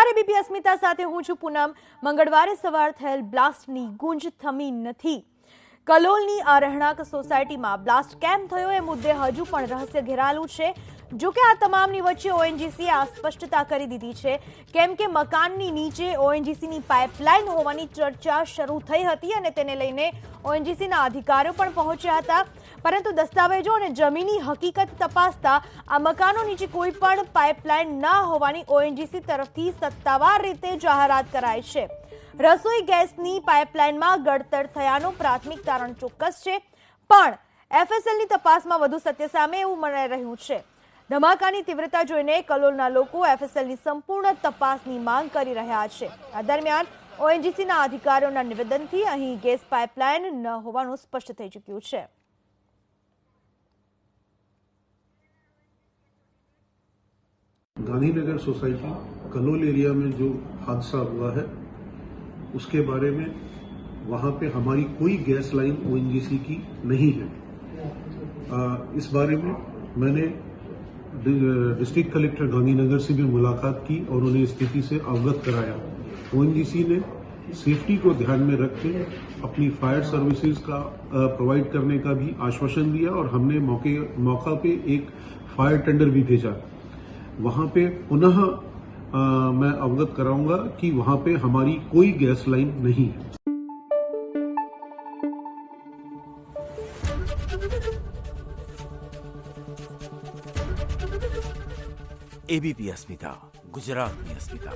નમસ્કાર, એબીપી અસ્મિતા સાથે હું છું પૂનમ। મંગળવારે સવાર થયેલ બ્લાસ્ટની ગુંજ થમી નથી। કલોલની આ રહેણાંક સોસાયટીમાં બ્લાસ્ટ કેમ થયો એ મુદ્દે હજુ પણ રહસ્ય ઘેરાયેલું છે। જો કે આ તમામની વચ્ચે ઓએનજીસીએ આ સ્પષ્ટતા કરી દીધી છે, કેમ કે મકાનની નીચે ઓએનજીસીની પાઇપલાઇન હોવાની ચર્ચા શરૂ થઈ હતી અને તેને લઈને ઓએનજીસીના અધિકારીઓ પણ પહોંચ્યા હતા, પરંતુ દસ્તાવેજો અને જમીની હકીકત તપાસતા આ મકાનો નીચે કોઈ પણ પાઇપલાઇન ન હોવાની ઓએનજીસી તરફથી સત્તાવાર રીતે જાહેરાત કરાઈ છે। રસોઈ ગેસની પાઇપલાઇનમાં ગળતર થયાનું પ્રાથમિક તારણ ચોક્કસ છે, પણ એફએસએલની તપાસમાં વધુ સત્ય સામે એવું મનાઈ રહ્યું છે। ધમાકાની તીવ્રતા જોઈને કલોલના લોકો એફએસએલની સંપૂર્ણ તપાસની માંગ કરી રહ્યા છે। આ દરમિયાન ઓએનજીસીના અધિકારીઓના નિવેદનથી અહીં ગેસ પાઇપલાઇન ન હોવાનું સ્પષ્ટ થઈ ચૂક્યું છે। गांधीनगर सोसाइटी कलोल एरिया में जो हादसा हुआ है उसके बारे में वहां पे हमारी कोई गैस लाइन ओएनजीसी की नहीं है। इस बारे में मैंने डिस्ट्रिक्ट कलेक्टर गांधीनगर से भी मुलाकात की और उन्हें स्थिति से अवगत कराया। ओएनजीसी ने सेफ्टी को ध्यान में रख के अपनी फायर सर्विसेज का प्रोवाइड करने का भी आश्वासन दिया और हमने मौका पे एक फायर टेंडर भी भेजा। वहां पे पुनः मैं अवगत कराऊंगा कि वहां पे हमारी कोई गैस लाइन नहीं है। एबीपी अस्मिता, गुजरात में अस्मिता।